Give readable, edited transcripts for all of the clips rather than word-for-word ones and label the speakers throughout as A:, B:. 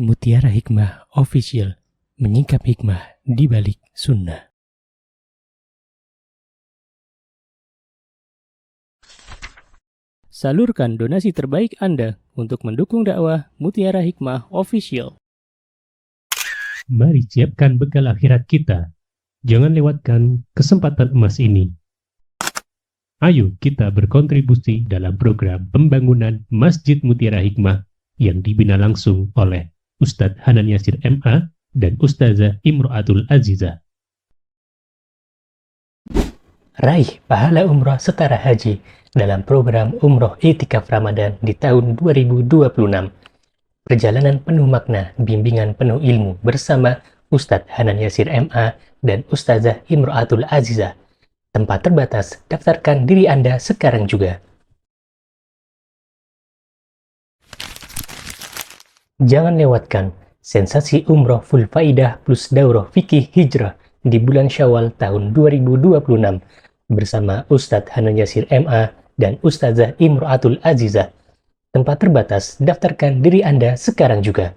A: Mutiara Hikmah Official, menyingkap hikmah di balik sunnah. Salurkan donasi terbaik Anda untuk mendukung dakwah Mutiara Hikmah Official.
B: Mari siapkan bekal akhirat kita. Jangan lewatkan kesempatan emas ini. Ayo kita berkontribusi dalam program pembangunan Masjid Mutiara Hikmah yang dibina langsung oleh Ustadz Hanan Yasir MA dan Ustazah Imro'atul Azizah.
A: Raih pahala umroh setara haji dalam program Umroh I'tikaf Ramadan di tahun 2026. Perjalanan penuh makna, bimbingan penuh ilmu bersama Ustadz Hanan Yasir MA dan Ustazah Imro'atul Azizah. Tempat terbatas, daftarkan diri Anda sekarang juga. Jangan lewatkan sensasi umroh full faidah plus daurah fikih hijrah di bulan Syawal tahun 2026 bersama Ustadz Hanan Yasir MA dan Ustazah Imro'atul Azizah. Tempat terbatas, daftarkan diri Anda sekarang juga.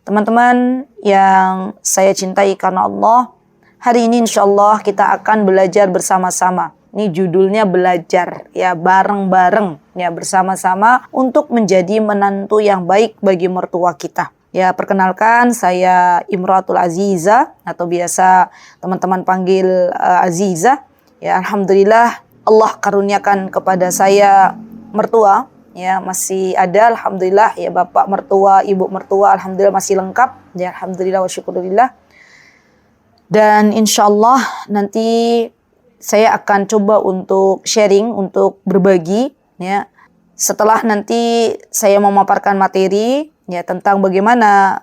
C: Teman-teman yang saya cintai karena Allah, hari ini insya Allah kita akan belajar bersama-sama. Ini judulnya belajar, ya bareng-bareng, ya bersama-sama untuk menjadi menantu yang baik bagi mertua kita. Ya perkenalkan, saya Imro'atul Azizah atau biasa teman-teman panggil Azizah. Ya alhamdulillah Allah karuniakan kepada saya mertua. Ya masih ada, alhamdulillah, ya bapak mertua, ibu mertua, alhamdulillah masih lengkap. Ya alhamdulillah wa syukurillah. Dan insya Allah nanti saya akan coba untuk sharing, untuk berbagi, ya. Setelah nanti saya memaparkan materi, ya tentang bagaimana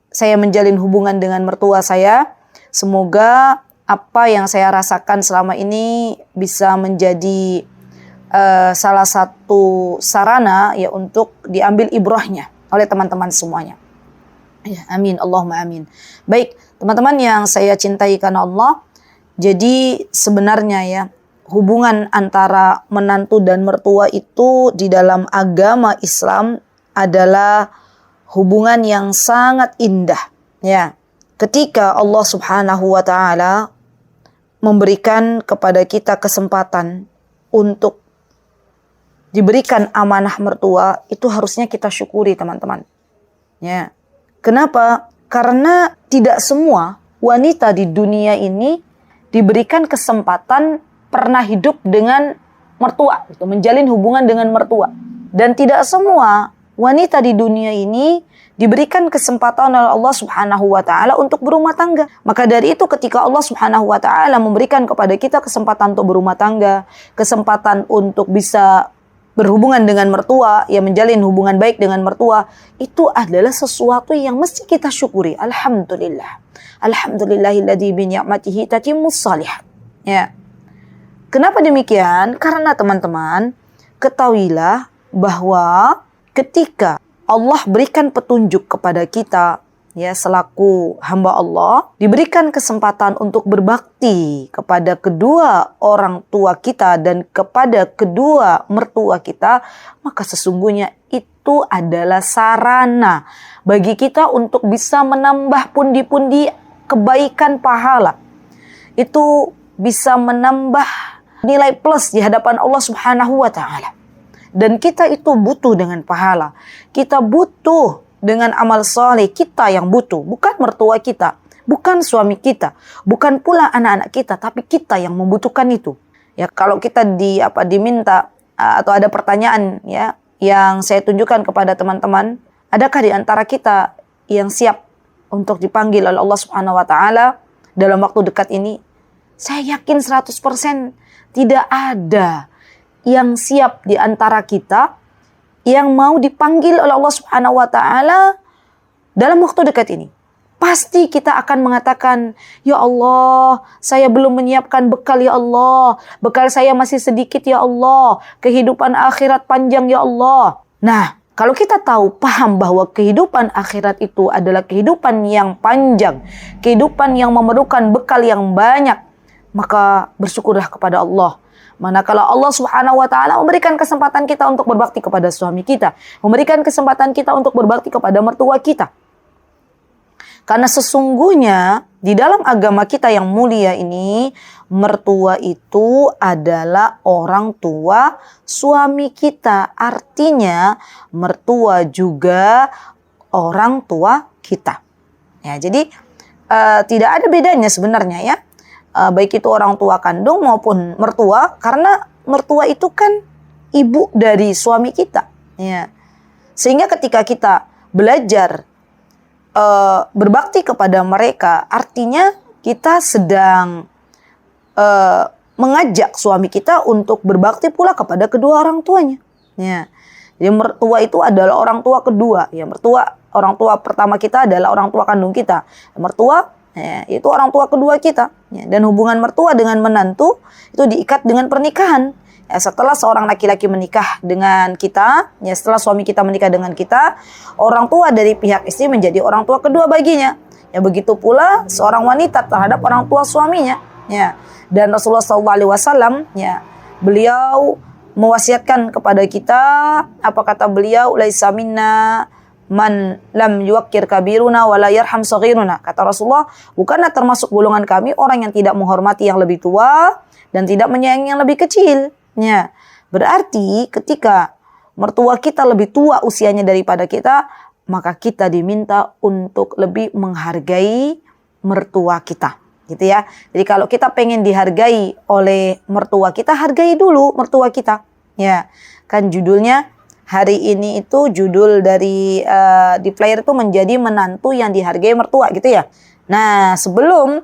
C: saya menjalin hubungan dengan mertua saya. Semoga apa yang saya rasakan selama ini bisa menjadi salah satu sarana ya untuk diambil ibrahnya oleh teman-teman semuanya. Ya, amin, Allahumma amin. Baik, teman-teman yang saya cintai karena Allah, jadi sebenarnya ya hubungan antara menantu dan mertua itu di dalam agama Islam adalah hubungan yang sangat indah. Ya, ketika Allah Subhanahu wa taala memberikan kepada kita kesempatan untuk diberikan amanah mertua, itu harusnya kita syukuri, teman-teman. Ya. Kenapa? Karena tidak semua wanita di dunia ini diberikan kesempatan pernah hidup dengan mertua, gitu, menjalin hubungan dengan mertua. Dan tidak semua wanita di dunia ini diberikan kesempatan oleh Allah Subhanahu wa taala untuk berumah tangga. Maka dari itu ketika Allah Subhanahu wa taala memberikan kepada kita kesempatan untuk berumah tangga, kesempatan untuk bisa berhubungan dengan mertua, ya menjalin hubungan baik dengan mertua, itu adalah sesuatu yang mesti kita syukuri. Alhamdulillah. Alhamdulillahilladzi bi ni'matihi tatimmus shalihat. Ya. Kenapa demikian? Karena teman-teman, ketahuilah bahwa ketika Allah berikan petunjuk kepada kita, ya selaku hamba Allah, diberikan kesempatan untuk berbakti kepada kedua orang tua kita dan kepada kedua mertua kita, maka sesungguhnya itu adalah sarana bagi kita untuk bisa menambah pundi-pundi kebaikan pahala. Itu bisa menambah nilai plus di hadapan Allah Subhanahu wa taala. Dan kita itu butuh dengan pahala. Kita butuh dengan amal soleh, kita yang butuh, bukan mertua kita, bukan suami kita, bukan pula anak-anak kita, tapi kita yang membutuhkan itu. Ya kalau kita diminta atau ada pertanyaan ya yang saya tunjukkan kepada teman-teman, adakah di antara kita yang siap untuk dipanggil oleh Allah Subhanahu wa taala dalam waktu dekat ini? Saya yakin 100% tidak ada yang siap di antara kita yang mau dipanggil oleh Allah Subhanahu wa taala dalam waktu dekat ini. Pasti kita akan mengatakan, ya Allah, saya belum menyiapkan bekal ya Allah. Bekal saya masih sedikit ya Allah. Kehidupan akhirat panjang ya Allah. Nah, kalau kita tahu, paham bahwa kehidupan akhirat itu adalah kehidupan yang panjang. Kehidupan yang memerlukan bekal yang banyak. maka bersyukurlah kepada Allah. Manakala Allah Subhanahu wa taala memberikan kesempatan kita untuk berbakti kepada suami kita, memberikan kesempatan kita untuk berbakti kepada mertua kita. Karena sesungguhnya di dalam agama kita yang mulia ini, mertua itu adalah orang tua suami kita. Artinya mertua juga orang tua kita. Ya, jadi tidak ada bedanya sebenarnya ya. Baik itu orang tua kandung maupun mertua, karena mertua itu kan ibu dari suami kita. Ya. Sehingga ketika kita belajar berbakti kepada mereka, artinya kita sedang mengajak suami kita untuk berbakti pula kepada kedua orang tuanya. Ya. Jadi mertua itu adalah orang tua kedua. Ya, orang tua pertama kita adalah orang tua kandung kita. Mertua itu orang tua kedua kita. Ya, dan hubungan mertua dengan menantu itu diikat dengan pernikahan. Ya, setelah seorang laki-laki menikah dengan kita, ya setelah suami kita menikah dengan kita, orang tua dari pihak istri menjadi orang tua kedua baginya. Ya begitu pula seorang wanita terhadap orang tua suaminya. Ya. Dan Rasulullah SAW, ya beliau mewasiatkan kepada kita, apa kata beliau, laisa minna man lam yuwakkir kabiruna wa la yarham saghiruna. Kata Rasulullah, bukanlah termasuk golongan kami orang yang tidak menghormati yang lebih tua dan tidak menyayangi yang lebih kecil. Ya, berarti ketika mertua kita lebih tua usianya daripada kita, maka kita diminta untuk lebih menghargai mertua kita. Gitu ya. Jadi kalau kita pengen dihargai oleh mertua kita, hargai dulu mertua kita. Ya, kan judulnya hari ini itu judul dari di player itu menjadi menantu yang dihargai mertua gitu ya. Nah, sebelum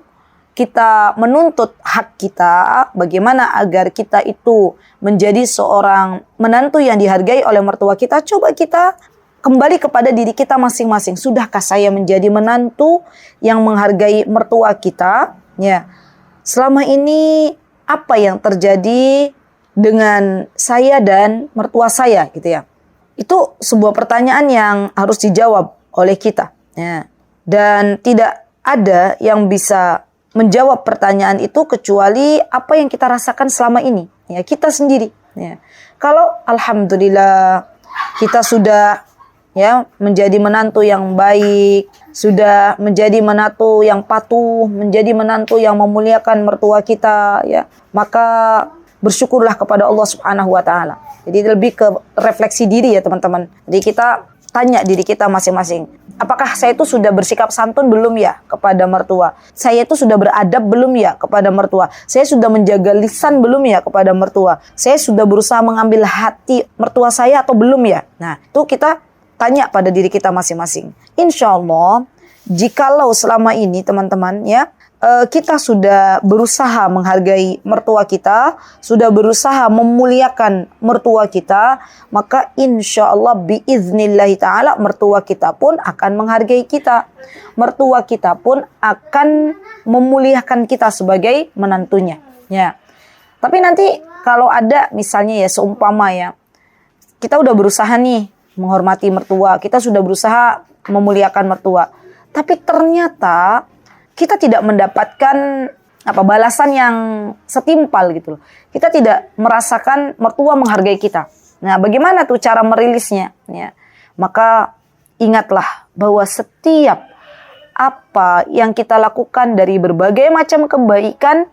C: kita menuntut hak kita, bagaimana agar kita itu menjadi seorang menantu yang dihargai oleh mertua kita, coba kita kembali kepada diri kita masing-masing. Sudahkah saya menjadi menantu yang menghargai mertua kita? Ya. Selama ini apa yang terjadi dengan saya dan mertua saya gitu ya? Itu sebuah pertanyaan yang harus dijawab oleh kita. Ya. Dan tidak ada yang bisa menjawab pertanyaan itu kecuali apa yang kita rasakan selama ini. Ya, kita sendiri. Ya. Kalau alhamdulillah kita sudah ya menjadi menantu yang baik, sudah menjadi menantu yang patuh, menjadi menantu yang memuliakan mertua kita, ya, maka bersyukurlah kepada Allah Subhanahu wa taala. Jadi lebih ke refleksi diri ya teman-teman. Jadi kita tanya diri kita masing-masing. Apakah saya itu sudah bersikap santun belum ya kepada mertua? Saya itu sudah beradab belum ya kepada mertua? Saya sudah menjaga lisan belum ya kepada mertua? Saya sudah berusaha mengambil hati mertua saya atau belum ya? Nah, itu kita tanya pada diri kita masing-masing. Insya Allah, jikalau selama ini teman-teman ya, kita sudah berusaha menghargai mertua kita, sudah berusaha memuliakan mertua kita, maka insya Allah biiznillahi ta'ala mertua kita pun akan menghargai kita. Mertua kita pun akan memuliakan kita sebagai menantunya. Ya. Tapi nanti kalau ada misalnya ya seumpama ya, kita udah berusaha nih menghormati mertua, kita sudah berusaha memuliakan mertua, tapi ternyata kita tidak mendapatkan balasan yang setimpal gitu loh. Kita tidak merasakan mertua menghargai kita. Nah, bagaimana tuh cara merilisnya? Ya. Maka ingatlah bahwa setiap apa yang kita lakukan dari berbagai macam kebaikan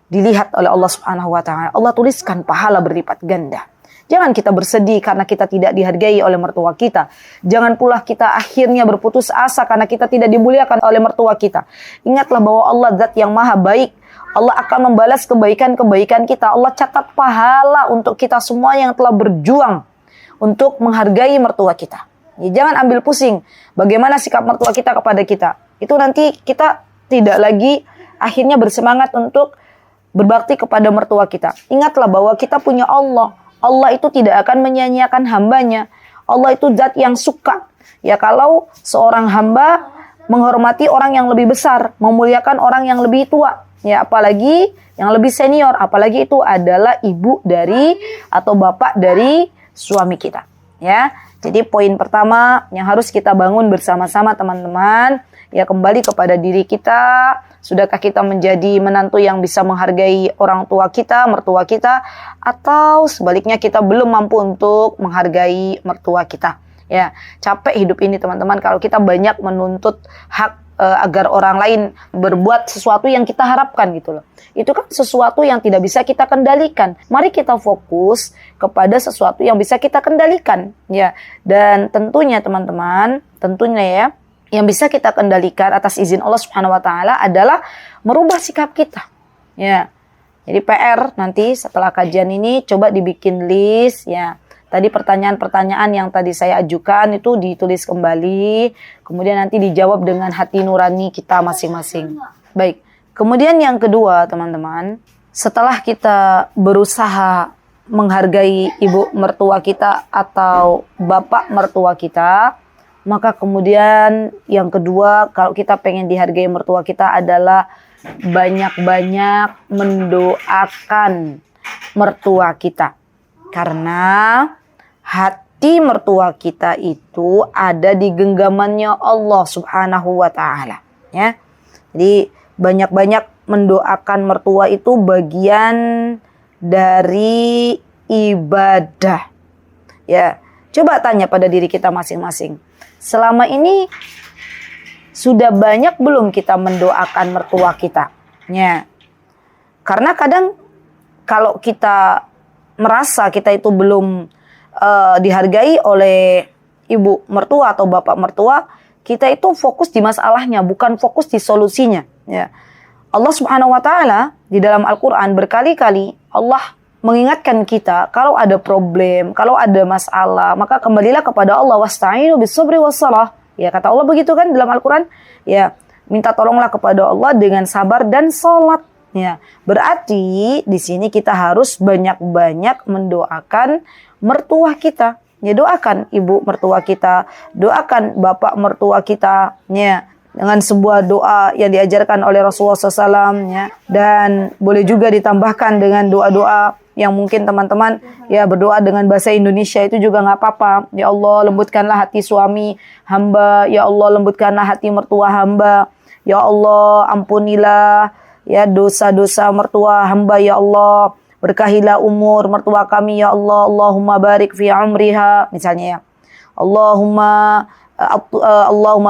C: dilihat oleh Allah Subhanahu wa taala. Allah tuliskan pahala berlipat ganda. Jangan kita bersedih karena kita tidak dihargai oleh mertua kita. Jangan pula kita akhirnya berputus asa karena kita tidak dimuliakan oleh mertua kita. Ingatlah bahwa Allah zat yang maha baik. Allah akan membalas kebaikan-kebaikan kita. Allah catat pahala untuk kita semua yang telah berjuang untuk menghargai mertua kita. Ya, jangan ambil pusing bagaimana sikap mertua kita kepada kita. Itu nanti kita tidak lagi akhirnya bersemangat untuk berbakti kepada mertua kita. Ingatlah bahwa kita punya Allah. Allah itu tidak akan menyia-nyiakan hambanya. Allah itu zat yang suka. Ya kalau seorang hamba menghormati orang yang lebih besar, memuliakan orang yang lebih tua. Ya apalagi yang lebih senior, apalagi itu adalah ibu dari atau bapak dari suami kita. Ya. Jadi poin pertama yang harus kita bangun bersama-sama teman-teman, ya kembali kepada diri kita, Sudahkah kita menjadi menantu yang bisa menghargai orang tua kita, mertua kita, atau sebaliknya kita belum mampu untuk menghargai mertua kita? Ya, capek hidup ini teman-teman kalau kita banyak menuntut hak agar orang lain berbuat sesuatu yang kita harapkan gitu loh. Itu kan sesuatu yang tidak bisa kita kendalikan. Mari kita fokus kepada sesuatu yang bisa kita kendalikan, ya. Dan tentunya teman-teman, tentunya ya, yang bisa kita kendalikan atas izin Allah Subhanahu wa taala adalah merubah sikap kita. Ya. Jadi PR nanti setelah kajian ini coba dibikin list ya. Tadi pertanyaan-pertanyaan yang tadi saya ajukan itu ditulis kembali, kemudian nanti dijawab dengan hati nurani kita masing-masing. Baik. Kemudian yang kedua, teman-teman, setelah kita berusaha menghargai ibu mertua kita atau bapak mertua kita, maka kemudian yang kedua, kalau kita pengen dihargai mertua kita adalah banyak-banyak mendoakan mertua kita. Karena hati mertua kita itu ada di genggamannya Allah Subhanahu wa taala, ya. Jadi banyak-banyak mendoakan mertua itu bagian dari ibadah. Ya, coba tanya pada diri kita masing-masing. Selama ini sudah banyak belum kita mendoakan mertua kita? Ya. Karena kadang kalau kita merasa kita itu belum dihargai oleh ibu mertua atau bapak mertua, kita itu fokus di masalahnya, bukan fokus di solusinya. Ya. Allah Subhanahu wa taala di dalam Al-Qur'an berkali-kali Allah mengingatkan kita kalau ada problem, kalau ada masalah, maka kembalilah kepada Allah, wasta'inu bis-sabri was-shalah. Ya, kata Allah begitu kan dalam Al-Qur'an? Ya, minta tolonglah kepada Allah dengan sabar dan salat. Ya, berarti di sini kita harus banyak-banyak mendoakan mertua kita. Ya, doakan ibu mertua kita, doakan bapak mertua kita, ya, dengan sebuah doa yang diajarkan oleh Rasulullah SAW, ya. Dan boleh juga ditambahkan dengan doa-doa yang mungkin teman-teman ya berdoa dengan bahasa Indonesia itu juga nggak apa-apa. Ya Allah, lembutkanlah hati suami hamba. Ya Allah, lembutkanlah hati mertua hamba. Ya Allah, ampunilah ya dosa-dosa mertua hamba. Ya Allah, berkahilah umur mertua kami ya Allah. Allahumma barik fi umriha, misalnya ya. Allahumma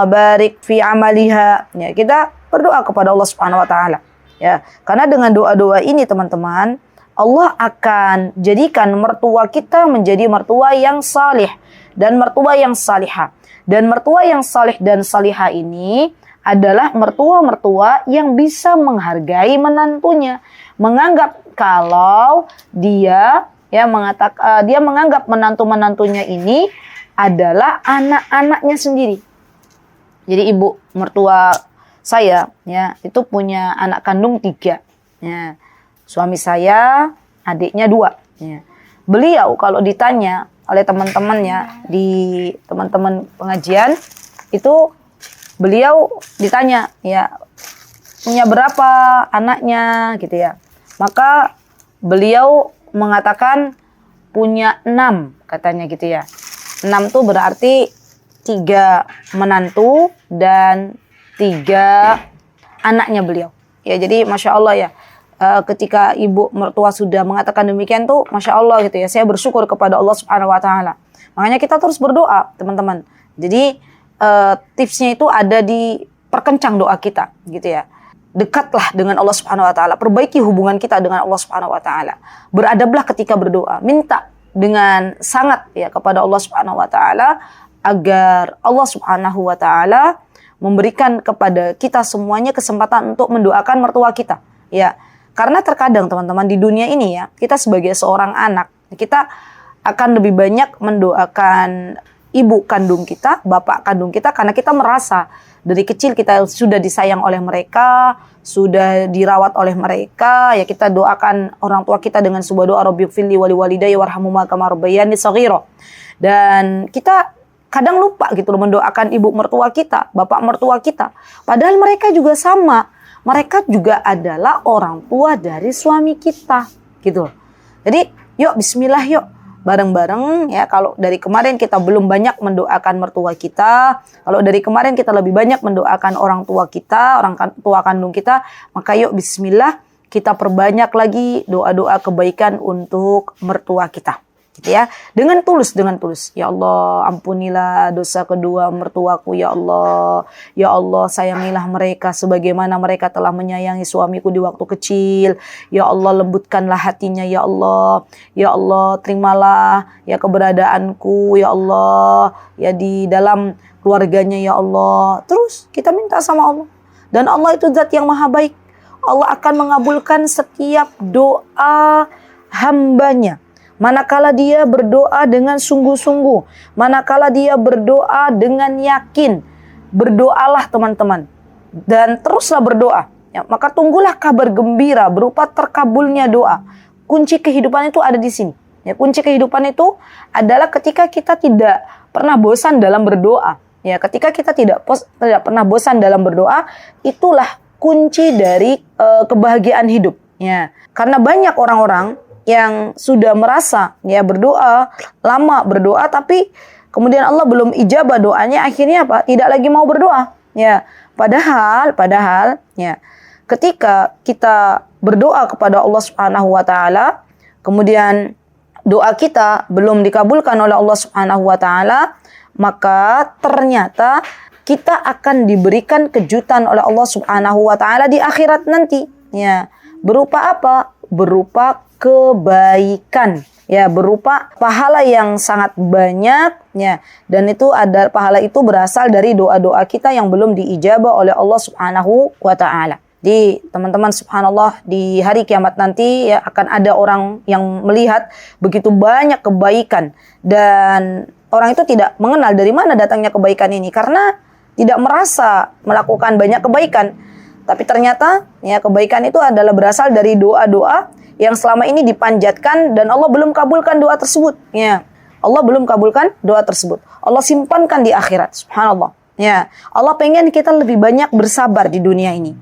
C: barik fi amaliha. Ya, kita berdoa kepada Allah Subhanahu wa taala. Ya, karena dengan doa-doa ini teman-teman, Allah akan jadikan mertua kita menjadi mertua yang salih dan mertua yang salihah. Dan mertua yang salih dan salihah ini adalah mertua-mertua yang bisa menghargai menantunya, menganggap kalau dia dia menganggap menantu-menantunya ini adalah anak-anaknya sendiri. Jadi ibu mertua saya ya itu punya anak kandung 3. Ya. Suami saya adiknya 2. Ya. Beliau kalau ditanya oleh teman-temannya di teman-teman pengajian itu beliau ditanya ya punya berapa anaknya gitu ya. Maka beliau mengatakan punya 6 katanya gitu ya. 6 tuh berarti 3 menantu dan 3 anaknya beliau. Ya jadi Masya Allah ya. Ketika ibu mertua sudah mengatakan demikian tuh Masya Allah gitu ya. Saya bersyukur kepada Allah Subhanahu wa taala. Makanya kita terus berdoa teman-teman. Jadi tipsnya itu ada di perkencang doa kita gitu ya. Dekatlah dengan Allah Subhanahu wa taala, perbaiki hubungan kita dengan Allah Subhanahu wa taala. Beradablah ketika berdoa, minta dengan sangat ya kepada Allah Subhanahu wa taala agar Allah Subhanahu wa taala memberikan kepada kita semuanya kesempatan untuk mendoakan mertua kita. Ya, karena terkadang teman-teman di dunia ini ya, kita sebagai seorang anak, kita akan lebih banyak mendoakan ibu kandung kita, bapak kandung kita karena kita merasa dari kecil kita sudah disayang oleh mereka, sudah dirawat oleh mereka, ya kita doakan orang tua kita dengan sebuah doa Rabbighfirli wa liwalidayya warhamhuma kama rabbayani shaghira. Dan kita kadang lupa gitu loh mendoakan ibu mertua kita, bapak mertua kita. Padahal mereka juga sama. Mereka juga adalah orang tua dari suami kita gitu loh. Jadi, yuk bismillah yuk bareng-bareng ya. Kalau dari kemarin kita belum banyak mendoakan mertua kita, kalau dari kemarin kita lebih banyak mendoakan orang tua kita, orang tua kandung kita, maka yuk bismillah kita perbanyak lagi doa-doa kebaikan untuk mertua kita. Gitu ya, dengan tulus. Ya Allah, ampunilah dosa kedua mertuaku ya Allah. Ya Allah, sayangilah mereka sebagaimana mereka telah menyayangi suamiku di waktu kecil. Ya Allah, lembutkanlah hatinya ya Allah. Ya Allah, terimalah ya keberadaanku ya Allah, ya di dalam keluarganya ya Allah. Terus kita minta sama Allah. Dan Allah itu zat yang maha baik. Allah akan mengabulkan setiap doa hambanya. Manakala dia berdoa dengan sungguh-sungguh, manakala dia berdoa dengan yakin, berdoalah teman-teman, dan teruslah berdoa. Ya, maka tunggulah kabar gembira berupa terkabulnya doa. Kunci kehidupan itu ada di sini. Ya, kunci kehidupan itu adalah ketika kita tidak pernah bosan dalam berdoa. Ya, ketika kita tidak pernah bosan dalam berdoa, itulah kunci dari kebahagiaan hidup. Ya, karena banyak orang-orang yang sudah merasa ya berdoa, lama berdoa tapi kemudian Allah belum ijabah doanya, akhirnya apa? Tidak lagi mau berdoa. Ya, padahal ya ketika kita berdoa kepada Allah Subhanahu wa taala, kemudian doa kita belum dikabulkan oleh Allah Subhanahu wa taala, maka ternyata kita akan diberikan kejutan oleh Allah Subhanahu wa taala di akhirat nanti. Ya, berupa apa? Berupa kebaikan, ya, berupa pahala yang sangat banyak, ya, dan itu ada pahala itu berasal dari doa-doa kita yang belum diijabah oleh Allah Subhanahu wa taala. Di teman-teman, subhanallah, di hari kiamat nanti ya akan ada orang yang melihat begitu banyak kebaikan dan orang itu tidak mengenal dari mana datangnya kebaikan ini karena tidak merasa melakukan banyak kebaikan. Tapi ternyata ya kebaikan itu adalah berasal dari doa-doa yang selama ini dipanjatkan dan Allah belum kabulkan doa tersebut. Ya, Allah belum kabulkan doa tersebut. Allah simpankan di akhirat. Subhanallah. Ya, Allah pengen kita lebih banyak bersabar di dunia ini.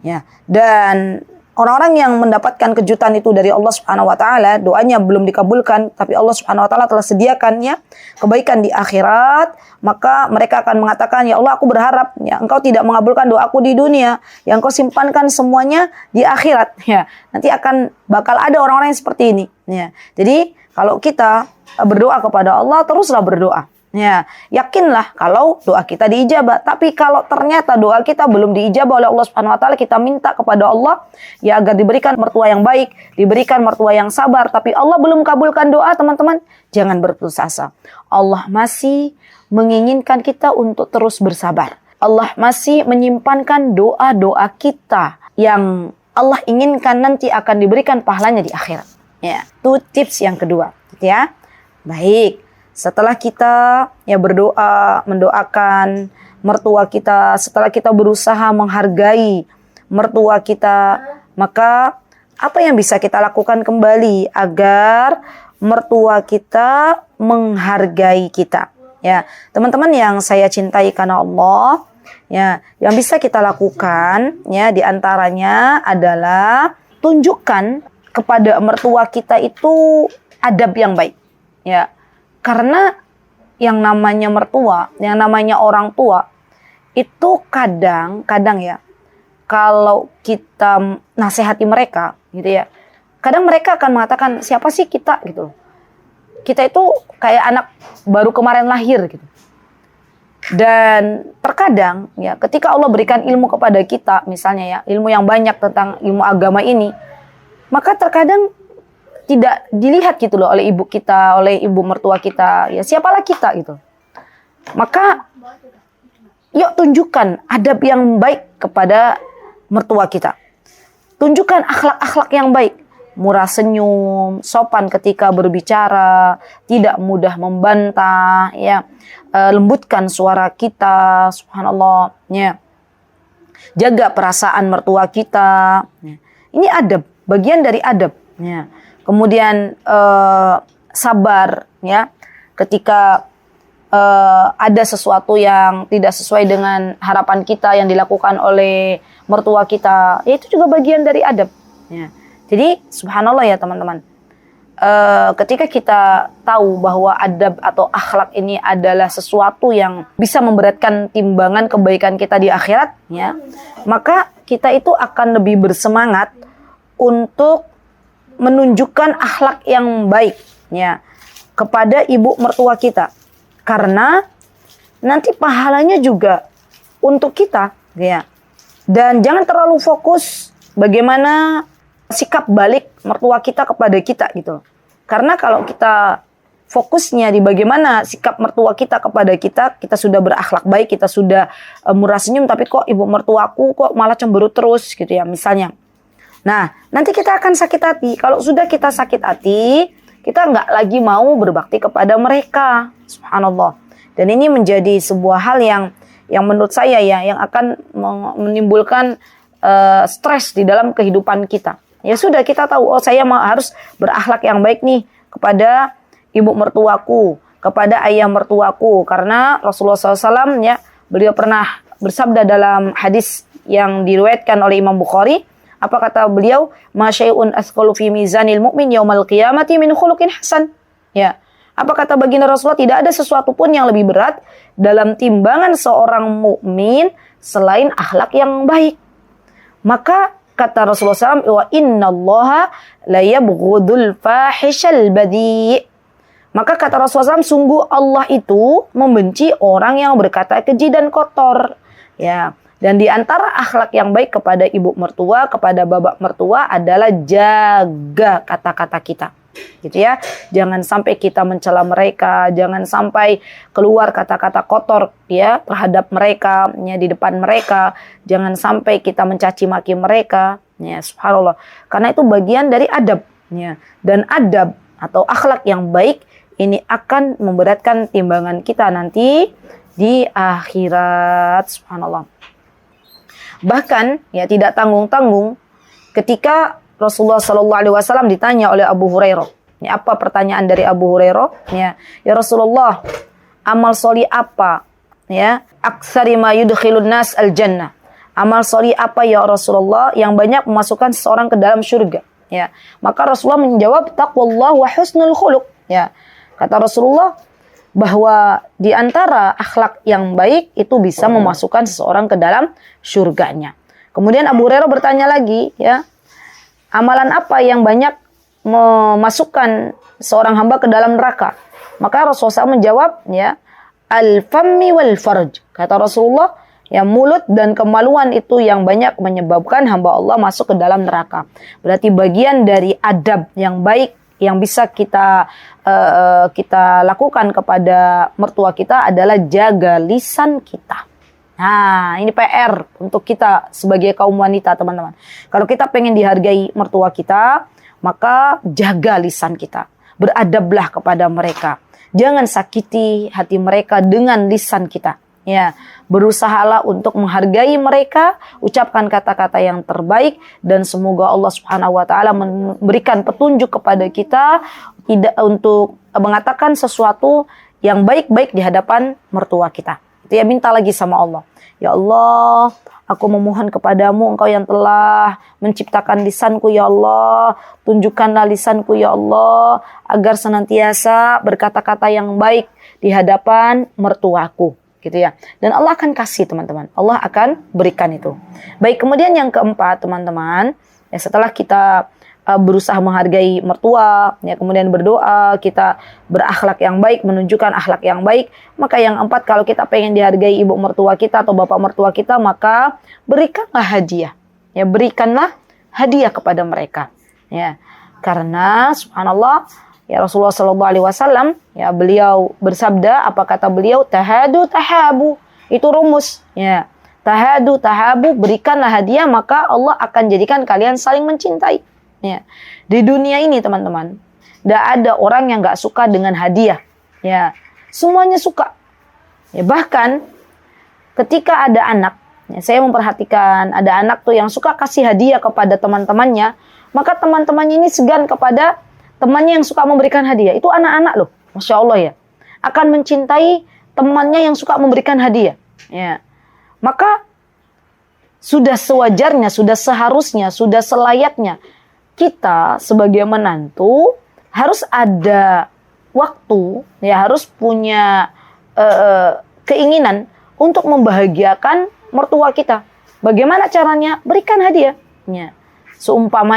C: Ya, dan orang-orang yang mendapatkan kejutan itu dari Allah Subhanahu wa taala, doanya belum dikabulkan, tapi Allah Subhanahu wa taala telah sediakannya kebaikan di akhirat, maka mereka akan mengatakan, "Ya Allah, aku berharap ya Engkau tidak mengabulkan doaku di dunia, yang Engkau simpankan semuanya di akhirat." Ya, nanti akan bakal ada orang-orang yang seperti ini, ya. Jadi, kalau kita berdoa kepada Allah, teruslah berdoa. Ya, yakinlah kalau doa kita diijabah. Tapi kalau ternyata doa kita belum diijabah oleh Allah Subhanahu wa taala, kita minta kepada Allah ya agar diberikan mertua yang baik, diberikan mertua yang sabar, tapi Allah belum kabulkan doa, teman-teman, jangan berputus asa. Allah masih menginginkan kita untuk terus bersabar. Allah masih menyimpankan doa-doa kita yang Allah inginkan nanti akan diberikan pahalanya di akhirat. Ya, itu tips yang kedua, gitu ya. Baik. Setelah kita ya berdoa, mendoakan mertua kita, setelah kita berusaha menghargai mertua kita, maka apa yang bisa kita lakukan kembali agar mertua kita menghargai kita? Ya, teman-teman yang saya cintai karena Allah, ya, yang bisa kita lakukan ya di antaranya adalah tunjukkan kepada mertua kita itu adab yang baik. Ya. Karena yang namanya mertua, yang namanya orang tua, itu kadang ya, kalau kita nasihati mereka, gitu ya, kadang mereka akan mengatakan, siapa sih kita, gitu. Kita itu kayak anak baru kemarin lahir, gitu. Dan terkadang, ya, ketika Allah berikan ilmu kepada kita, misalnya ya, ilmu yang banyak tentang ilmu agama ini, maka terkadang tidak dilihat gitu loh oleh ibu kita, oleh ibu mertua kita. Ya siapalah kita gitu. Maka yuk tunjukkan adab yang baik kepada mertua kita. Tunjukkan akhlak-akhlak yang baik. Murah senyum, sopan ketika berbicara, tidak mudah membantah, ya. Lembutkan suara kita, subhanallah, ya. Jaga perasaan mertua kita. Ya. Ini adab, bagian dari adab, ya. Kemudian sabar ya ketika ada sesuatu yang tidak sesuai dengan harapan kita yang dilakukan oleh mertua kita, ya itu juga bagian dari adab ya. Jadi subhanallah ya teman-teman, ketika kita tahu bahwa adab atau akhlak ini adalah sesuatu yang bisa memberatkan timbangan kebaikan kita di akhirat, ya, maka kita itu akan lebih bersemangat untuk menunjukkan akhlak yang baik, ya, kepada ibu mertua kita, karena nanti pahalanya juga untuk kita, ya. Dan jangan terlalu fokus bagaimana sikap balik mertua kita kepada kita gitu. Karena kalau kita fokusnya di bagaimana sikap mertua kita kepada kita, kita sudah berakhlak baik, kita sudah murah senyum, tapi kok ibu mertuaku kok malah cemberut terus gitu ya misalnya. Nah, nanti kita akan sakit hati. Kalau sudah kita sakit hati, kita nggak lagi mau berbakti kepada mereka. Subhanallah. Dan ini menjadi sebuah hal yang menurut saya ya, yang akan menimbulkan stres di dalam kehidupan kita. Ya sudah, kita tahu, oh saya harus berakhlak yang baik nih kepada ibu mertuaku, kepada ayah mertuaku. Karena Rasulullah SAW ya, beliau pernah bersabda dalam hadis yang diriwayatkan oleh Imam Bukhari. Apa kata beliau? Ma syai'un asqalu fi mizanil mu'min yaumal qiyamati min khuluqin hasan. Ya. Apa kata baginda Rasulullah? Tidak ada sesuatu pun yang lebih berat dalam timbangan seorang mukmin selain akhlak yang baik. Maka kata Rasulullah SAW, wa innallaha la yabghudul fahishal badi'. Maka kata Rasulullah SAW, sungguh Allah itu membenci orang yang berkata keji dan kotor. Ya. Dan di antara akhlak yang baik kepada ibu mertua, kepada bapak mertua adalah jaga kata-kata kita. Gitu ya. Jangan sampai kita mencela mereka, jangan sampai keluar kata-kata kotor ya terhadap mereka ya di depan mereka, jangan sampai kita mencaci maki mereka ya, subhanallah. Karena itu bagian dari adab ya. Dan adab atau akhlak yang baik ini akan memberatkan timbangan kita nanti di akhirat, subhanallah. Bahkan ya tidak tanggung-tanggung ketika Rasulullah SAW ditanya oleh Abu Hurairah. Ini apa pertanyaan dari Abu Hurairah? Ya Rasulullah, amal sholih apa? Ya, aktsari ma yudkhilun nas al-jannah. Amal sholih apa ya Rasulullah yang banyak memasukkan seseorang ke dalam surga? Ya, maka Rasulullah menjawab taqwallah wa husnul khuluq. Ya, kata Rasulullah bahwa di antara akhlak yang baik itu bisa memasukkan seseorang ke dalam surganya. Kemudian Abu Hurairah bertanya lagi, ya, amalan apa yang banyak memasukkan seorang hamba ke dalam neraka? Maka Rasulullah SAW menjawab, ya, al-fammi wal farj. Kata Rasulullah, ya, mulut dan kemaluan itu yang banyak menyebabkan hamba Allah masuk ke dalam neraka. Berarti bagian dari adab yang baik yang bisa kita lakukan kepada mertua kita adalah jaga lisan kita. Nah, ini PR untuk kita sebagai kaum wanita, teman-teman. Kalau kita pengen dihargai mertua kita, maka jaga lisan kita. Beradablah kepada mereka. Jangan sakiti hati mereka dengan lisan kita. Ya, berusahalah untuk menghargai mereka, ucapkan kata-kata yang terbaik, dan semoga Allah Subhanahu wa taala memberikan petunjuk kepada kita untuk mengatakan sesuatu yang baik-baik di hadapan mertua kita. Itu ya, minta lagi sama Allah. Ya Allah, aku memohon kepadamu, Engkau yang telah menciptakan lisanku, ya Allah. Tunjukkanlah lisanku, ya Allah, agar senantiasa berkata-kata yang baik di hadapan mertuaku. Gitu ya. Dan Allah akan kasih, teman-teman. Allah akan berikan itu. Baik, kemudian yang keempat, teman-teman, ya, setelah kita berusaha menghargai mertua, ya, kemudian berdoa, kita berakhlak yang baik, menunjukkan akhlak yang baik, maka yang empat, kalau kita pengen dihargai ibu mertua kita atau bapak mertua kita, maka berikanlah hadiah. Ya, berikanlah hadiah kepada mereka. Ya, karena subhanallah, ya, Rasulullah SAW, ya, beliau bersabda, apa kata beliau? Tahadu tahabu. Itu rumus. Ya, tahadu tahabu, berikanlah hadiah, maka Allah akan jadikan kalian saling mencintai. Ya. Di dunia ini, teman-teman, tidak ada orang yang gak suka dengan hadiah. Ya, semuanya suka. Ya, bahkan ketika ada anak, ya, saya memperhatikan ada anak tuh yang suka kasih hadiah kepada teman-temannya, maka teman-temannya ini segan kepada temannya yang suka memberikan hadiah. Itu anak-anak loh, Masya Allah ya, akan mencintai temannya yang suka memberikan hadiah. Ya. Maka sudah sewajarnya, sudah seharusnya, sudah selayaknya kita sebagai menantu harus ada waktu, ya harus punya keinginan untuk membahagiakan mertua kita. Bagaimana caranya? Berikan hadiah. Ya. Seumpama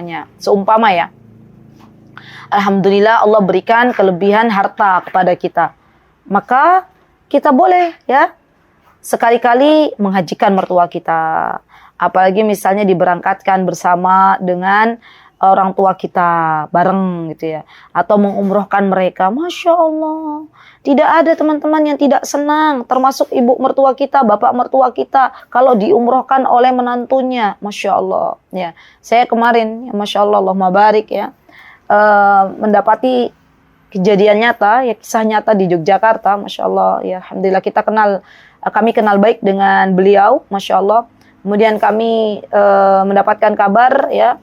C: ya. Alhamdulillah Allah berikan kelebihan harta kepada kita. Maka kita boleh ya sekali-kali menghajikan mertua kita. Apalagi misalnya diberangkatkan bersama dengan orang tua kita bareng gitu ya. Atau mengumrohkan mereka. Masya Allah. Tidak ada teman-teman yang tidak senang. Termasuk ibu mertua kita, bapak mertua kita. Kalau diumrohkan oleh menantunya. Masya Allah. Ya. Saya kemarin, ya Masya Allah, Allahumma barik ya. Mendapati kejadian nyata, ya kisah nyata di Yogyakarta. Masya Allah. Ya, alhamdulillah kami kenal baik dengan beliau. Masya Allah. Kemudian kami mendapatkan kabar ya.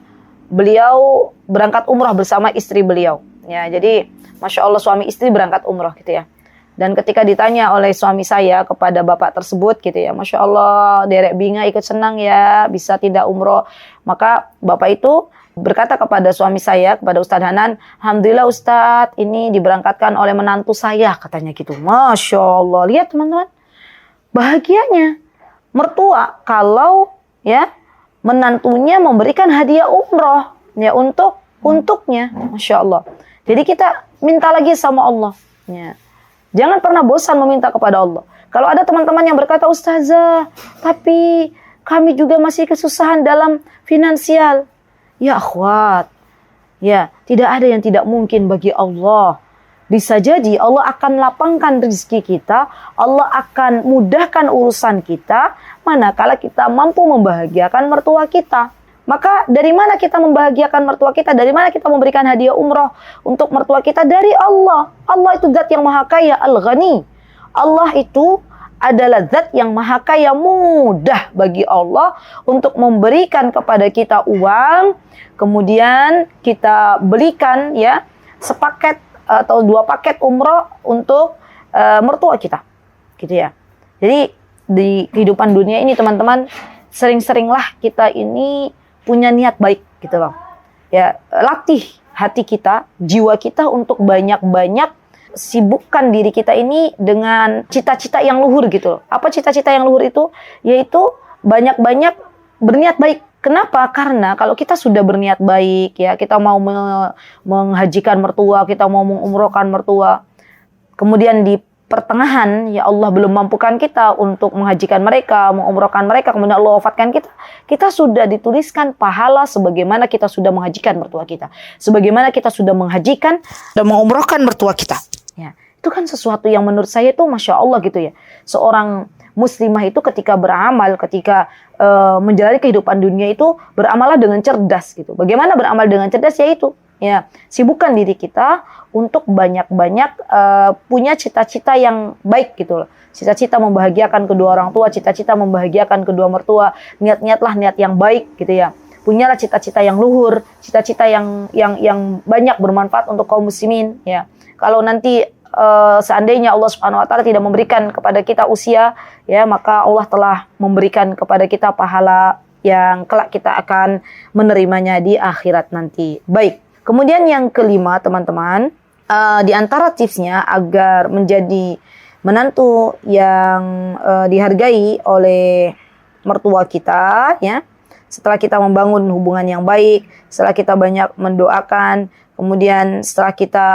C: Beliau berangkat umrah bersama istri beliau. Ya, jadi Masya Allah suami istri berangkat umrah gitu ya. Dan ketika ditanya oleh suami saya kepada bapak tersebut gitu ya, Masya Allah derek binga ikut senang ya bisa tidak umroh. Maka bapak itu berkata kepada suami saya, kepada Ustadz Hanan, Alhamdulillah Ustadz ini diberangkatkan oleh menantu saya katanya gitu. Masya Allah, lihat teman-teman bahagianya mertua kalau ya menantunya memberikan hadiah umroh ya untuknya. Masya Allah. Jadi kita minta lagi sama Allah ya. Jangan pernah bosan meminta kepada Allah. Kalau ada teman-teman yang berkata, Ustazah, tapi kami juga masih kesusahan dalam finansial. Ya akhwat, ya tidak ada yang tidak mungkin bagi Allah. Bisa jadi Allah akan lapangkan rezeki kita, Allah akan mudahkan urusan kita, manakala kita mampu membahagiakan mertua kita. Maka dari mana kita membahagiakan mertua kita? Dari mana kita memberikan hadiah umroh untuk mertua kita? Dari Allah. Allah itu zat yang maha kaya, Al-Ghani. Allah itu adalah zat yang maha kaya, mudah bagi Allah untuk memberikan kepada kita uang, kemudian kita belikan ya sepaket atau 2 paket umroh untuk mertua kita. Gitu ya. Jadi di kehidupan dunia ini teman-teman, sering-seringlah kita ini punya niat baik gitu loh. Ya, latih hati kita, jiwa kita untuk banyak-banyak sibukkan diri kita ini dengan cita-cita yang luhur gitu loh. Apa cita-cita yang luhur itu? Yaitu banyak-banyak berniat baik. Kenapa? Karena kalau kita sudah berniat baik ya, kita mau menghajikan mertua, kita mau mengumrohkan mertua. Kemudian di pertengahan ya Allah belum mampukan kita untuk menghajikan mereka, mengumrohkan mereka, kemudian Allah wafatkan kita, kita sudah dituliskan pahala sebagaimana kita sudah menghajikan mertua kita, sebagaimana kita sudah menghajikan dan mengumrohkan mertua kita. Ya, itu kan sesuatu yang menurut saya itu Masya Allah gitu ya. Seorang muslimah itu ketika beramal, ketika menjalani kehidupan dunia itu beramallah dengan cerdas gitu. Bagaimana beramal dengan cerdas? Yaitu ya sibukkan diri kita untuk banyak-banyak punya cita-cita yang baik gitu loh. Cita-cita membahagiakan kedua orang tua, cita-cita membahagiakan kedua mertua, niat-niatlah niat yang baik gitu ya. Punyalah cita-cita yang luhur, cita-cita yang banyak bermanfaat untuk kaum muslimin ya. Kalau nanti seandainya Allah Subhanahu wa taala tidak memberikan kepada kita usia ya, maka Allah telah memberikan kepada kita pahala yang kelak kita akan menerimanya di akhirat nanti. Baik. Kemudian yang kelima teman-teman, di antara tipsnya agar menjadi menantu yang dihargai oleh mertua kita ya, setelah kita membangun hubungan yang baik, setelah kita banyak mendoakan, kemudian setelah kita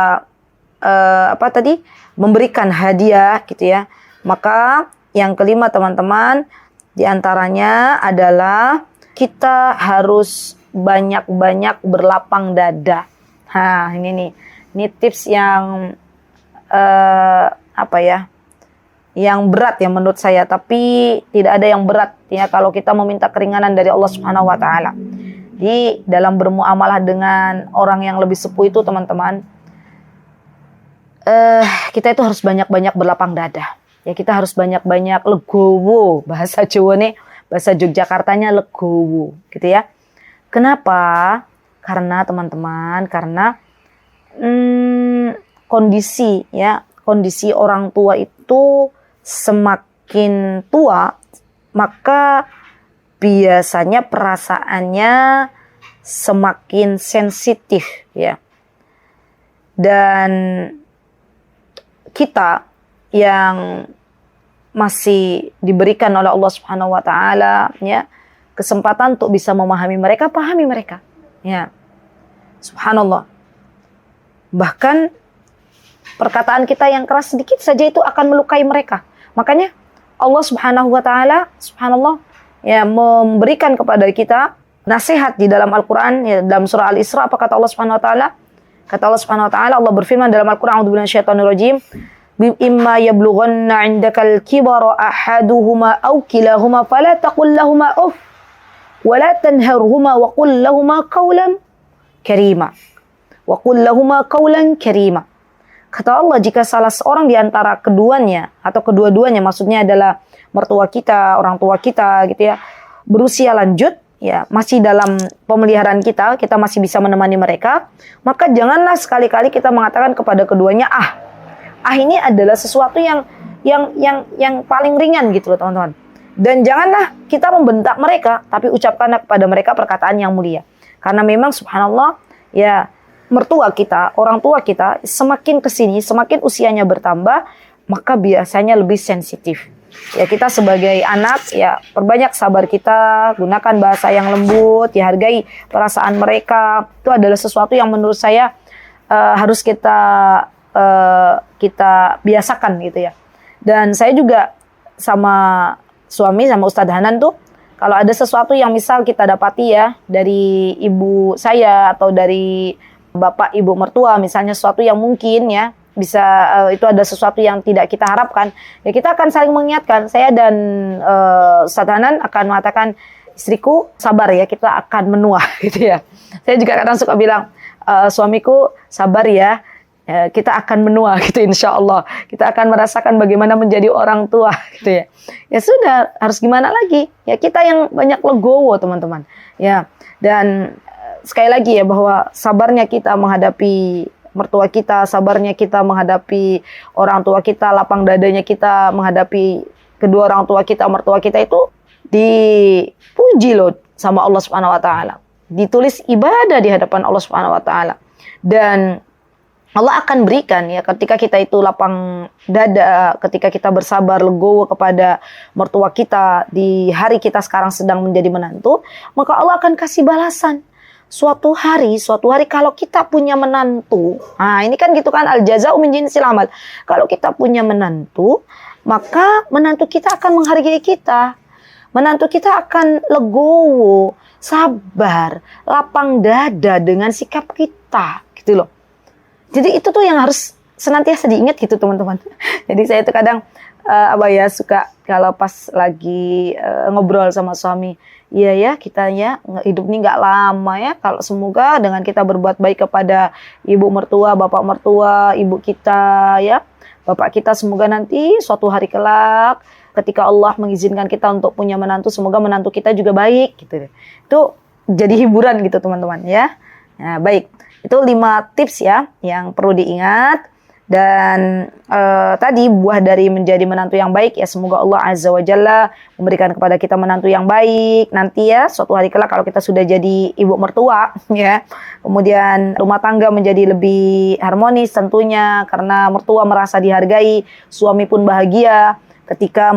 C: memberikan hadiah gitu ya, maka yang kelima teman-teman, di antaranya adalah kita harus banyak-banyak berlapang dada. Ini nih. Ini tips yang yang berat ya menurut saya, tapi tidak ada yang berat ya kalau kita meminta keringanan dari Allah Subhanahu wa taala. Di dalam bermuamalah dengan orang yang lebih sepuh itu teman-teman, kita itu harus banyak-banyak berlapang dada. Ya, kita harus banyak-banyak legowo, bahasa Jawa nih, bahasa Yogyakartanya legowo gitu ya. Kenapa? Karena teman-teman, kondisi orang tua itu semakin tua, maka biasanya perasaannya semakin sensitif ya. Dan kita yang masih diberikan oleh Allah Subhanahu wa taala ya kesempatan untuk bisa memahami mereka, pahami mereka. Ya. Subhanallah. Bahkan perkataan kita yang keras sedikit saja itu akan melukai mereka. Makanya Allah Subhanahu wa taala, subhanallah, ya memberikan kepada kita nasihat di dalam Al-Qur'an ya, dalam surah Al-Isra. Apa kata Allah Subhanahu wa taala? Kata Allah Subhanahu wa taala, Allah berfirman dalam Al-Qur'an, a'udzubillahi minasyaitonirrajim, imma yablughanna 'indakal kibara ahaduhuma aw kilahuma fala taqul lahumu uff wa la tanharhuma wa qul lahumu qawlan karima. Wa qul lahumu qawlan karima. Kata Allah, jika salah seorang di antara keduanya atau kedua-duanya, maksudnya adalah mertua kita, orang tua kita gitu ya, berusia lanjut ya, masih dalam pemeliharaan kita masih bisa menemani mereka, maka janganlah sekali-kali kita mengatakan kepada keduanya ini adalah sesuatu yang paling ringan gitu loh teman-teman. Dan janganlah kita membentak mereka, tapi ucapkanlah kepada mereka perkataan yang mulia. Karena memang subhanallah ya, mertua kita, orang tua kita semakin kesini, semakin usianya bertambah, maka biasanya lebih sensitif. Ya, kita sebagai anak ya perbanyak sabar kita, gunakan bahasa yang lembut, ya hargai perasaan mereka. Itu adalah sesuatu yang menurut saya harus kita biasakan gitu ya. Dan saya juga sama suami, sama Ustadz Hanan tuh, kalau ada sesuatu yang misal kita dapati ya dari ibu saya atau dari bapak ibu mertua, misalnya sesuatu yang mungkin ya bisa itu ada sesuatu yang tidak kita harapkan, ya kita akan saling mengingatkan. Saya dan Ustadz Hanan akan mengatakan, istriku sabar ya, kita akan menua gitu ya. Saya juga kadang suka bilang, suamiku sabar ya, kita akan menua gitu, insya Allah kita akan merasakan bagaimana menjadi orang tua gitu ya. Ya sudah, harus gimana lagi ya, kita yang banyak legowo teman-teman ya. Dan sekali lagi ya, bahwa sabarnya kita menghadapi mertua kita, sabarnya kita menghadapi orang tua kita, lapang dadanya kita menghadapi kedua orang tua kita, mertua kita, itu dipuji loh sama Allah Subhanahu wa taala, ditulis ibadah di hadapan Allah Subhanahu wa taala. Dan Allah akan berikan ya, ketika kita itu lapang dada, ketika kita bersabar legowo kepada mertua kita di hari kita sekarang sedang menjadi menantu, maka Allah akan kasih balasan. Suatu hari kalau kita punya menantu, nah ini kan gitu kan, al jaza'u min jinsil amal. Kalau kita punya menantu, maka menantu kita akan menghargai kita. Menantu kita akan legowo, sabar, lapang dada dengan sikap kita, gitu loh. Jadi itu tuh yang harus senantiasa diingat gitu teman-teman. Jadi saya itu kadang suka kalau pas lagi ngobrol sama suami, iya ya, kita ya hidup ini nggak lama ya. Kalau semoga dengan kita berbuat baik kepada ibu mertua, bapak mertua, ibu kita ya, bapak kita, semoga nanti suatu hari kelak ketika Allah mengizinkan kita untuk punya menantu, semoga menantu kita juga baik gitu. Itu jadi hiburan gitu teman-teman ya. Nah, baik. Itu 5 tips ya yang perlu diingat. Dan tadi buah dari menjadi menantu yang baik ya, semoga Allah Azza wa Jalla memberikan kepada kita menantu yang baik nanti ya, suatu hari kelak kalau kita sudah jadi ibu mertua ya. Kemudian rumah tangga menjadi lebih harmonis tentunya, karena mertua merasa dihargai, suami pun bahagia ketika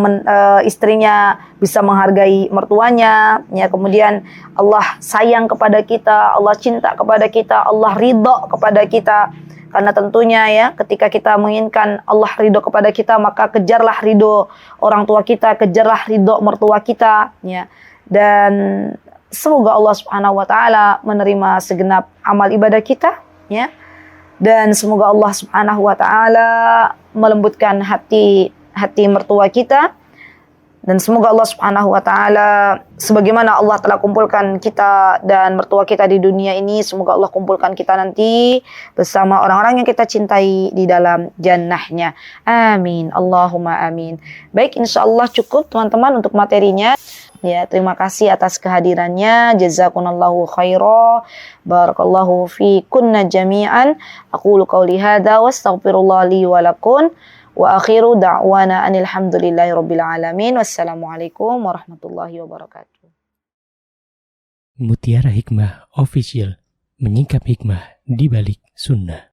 C: istrinya bisa menghargai mertuanya ya. Kemudian Allah sayang kepada kita, Allah cinta kepada kita, Allah ridho kepada kita. Karena tentunya ya, ketika kita menginginkan Allah ridho kepada kita, maka kejarlah ridho orang tua kita, kejarlah ridho mertua kita ya. Dan semoga Allah Subhanahu wa taala menerima segenap amal ibadah kita ya. Dan semoga Allah Subhanahu wa taala melembutkan hati mertua kita, dan semoga Allah Subhanahu wa taala sebagaimana Allah telah kumpulkan kita dan mertua kita di dunia ini, semoga Allah kumpulkan kita nanti bersama orang-orang yang kita cintai di dalam jannahnya. Amin, Allahumma amin. Baik, insyaallah cukup teman-teman untuk materinya. Ya, terima kasih atas kehadirannya. Jazakumullahu khairan. Barakallahu fi kunna jami'an. Aqulu qauli hadza wa astaghfirullah li wa lakum. Wa akhiru da'wana anil hamdulillahi rabbil alamin. Wassalamualaikum warahmatullahi wabarakatuh.
A: Mutiara Hikmah Official, menyingkap hikmah di balik sunnah.